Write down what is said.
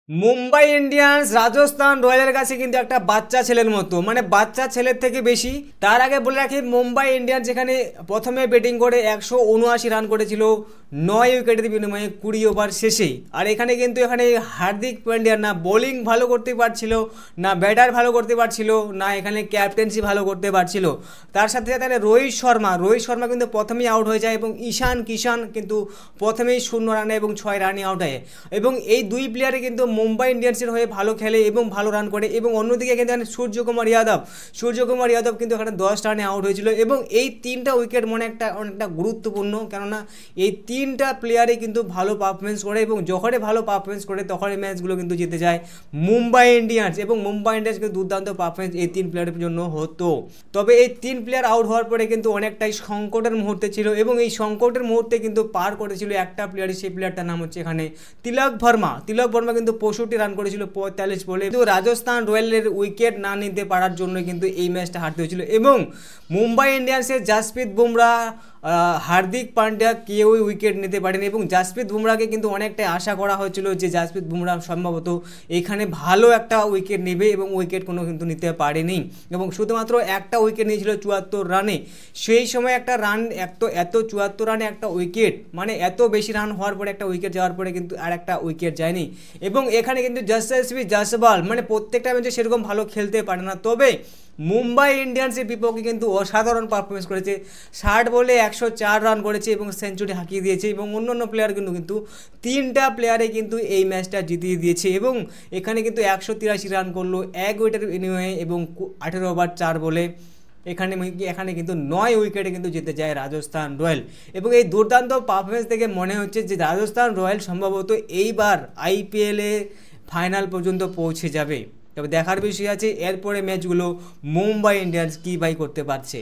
Mumbai Indians Rajasthan রয়্যালের কাছে কিন্তু একটা বাচ্চা ছেলের মতো, মানে বাচ্চা ছেলের থেকে বেশি। তার আগে বলে রাখি, মুম্বাই ইন্ডিয়ান্স এখানে প্রথমে ব্যাটিং করে 179 রান করেছিল 9 উইকেটের বিনিময়ে 20 ওভার শেষে। আর এখানে হার্দিক পান্ডিয়া না বোলিং ভালো করতে পারছিল, না ব্যাটার ভালো করতে পারছিল, না এখানে ক্যাপ্টেন্সি ভালো করতে পারছিল। তার সাথে সাথে রোহিত শর্মা কিন্তু প্রথমেই আউট হয়ে যায় এবং ঈশান কিষান কিন্তু প্রথমেই 0 রানে এবং 6 রানে আউট হয়। এবং এই দুই প্লেয়ারে কিন্তু মুম্বাই ইন্ডিয়ান্সের হয়ে ভালো খেলে এবং ভালো রান করে। এবং অন্যদিকে কিন্তু সূর্যকুমার যাদব কিন্তু এখানে 10 রানে আউট হয়েছিল। এবং এই তিনটা উইকেট অনেকটা গুরুত্বপূর্ণ, কেননা এই তিনটা প্লেয়ারে কিন্তু ভালো পারফরমেন্স করে এবং যখনই ভালো পারফরমেন্স করে তখনই ম্যাচগুলো কিন্তু জিতে যায় মুম্বাই ইন্ডিয়ান্স। এবং মুম্বাই ইন্ডিয়ান্স কিন্তু দুর্দান্ত পারফরমেন্স এই তিন প্লেয়ারের জন্য হতো। তবে এই তিন প্লেয়ার আউট হওয়ার পরে কিন্তু অনেকটাই সংকটের মুহূর্তে ছিল এবং এই সংকটের মুহূর্তে কিন্তু পার করেছিল একটা প্লেয়ারই, সেই প্লেয়ারটার নাম হচ্ছে এখানে তিলক ভার্মা কিন্তু 65 রান করেছিল 45 বলে। কিন্তু রাজস্থান রয়্যালের উইকেট না নিতে পারার জন্য কিন্তু এই ম্যাচটা হারতে হয়েছিল। এবং মুম্বাই ইন্ডিয়ান্সের জাসপ্রীত বুমরা, হার্দিক পান্ডিয়া কেউই উইকেট নিতে পারেনি। এবং জাসপ্রীত বুমরাকে কিন্তু অনেকটাই আশা করা হয়েছিল যে জাসপ্রীত বুমরা সম্ভবত এখানে ভালো একটা উইকেট নেবে, এবং উইকেট কোনো কিন্তু নিতে পারেনি এবং শুধুমাত্র একটা উইকেট নিয়েছিল 74 রানে। সেই সময় একটা রান এত 74 রানে একটা উইকেট, মানে এত বেশি রান হওয়ার পরে একটা উইকেট যাওয়ার পরে কিন্তু আর একটা উইকেট যায়নি। এবং এখানে কিন্তু যশস্বী জয়সওয়াল মানে প্রত্যেকটা ম্যাচে সেরকম ভালো খেলতে পারে না, তবে মুম্বাই ইন্ডিয়ান্সের বিপক্ষে কিন্তু অসাধারণ পারফরমেন্স করেছে। 60 বলে 104 রান করেছে এবং সেঞ্চুরি হাঁকিয়ে দিয়েছে। এবং অন্যান্য প্লেয়ার কিন্তু তিনটা প্লেয়ারে কিন্তু এই ম্যাচটা জিতিয়ে দিয়েছে। এবং এখানে কিন্তু 183 রান করলো 1 উইকেটের বিনিময়ে এবং 18 ওভার 4 বলে। এখানে কিন্তু 9 উইকেটে কিন্তু জিতে যায় রাজস্থান রয়্যাল। এবং এই দুর্দান্ত পারফরমেন্স থেকে মনে হচ্ছে যে রাজস্থান রয়্যাল সম্ভবত এইবার আইপিএলে ফাইনাল পর্যন্ত পৌঁছে যাবে। তবে দেখার বিষয় আছে এরপরে ম্যাচগুলো মুম্বাই ইন্ডিয়ান্স কী করতে পারছে।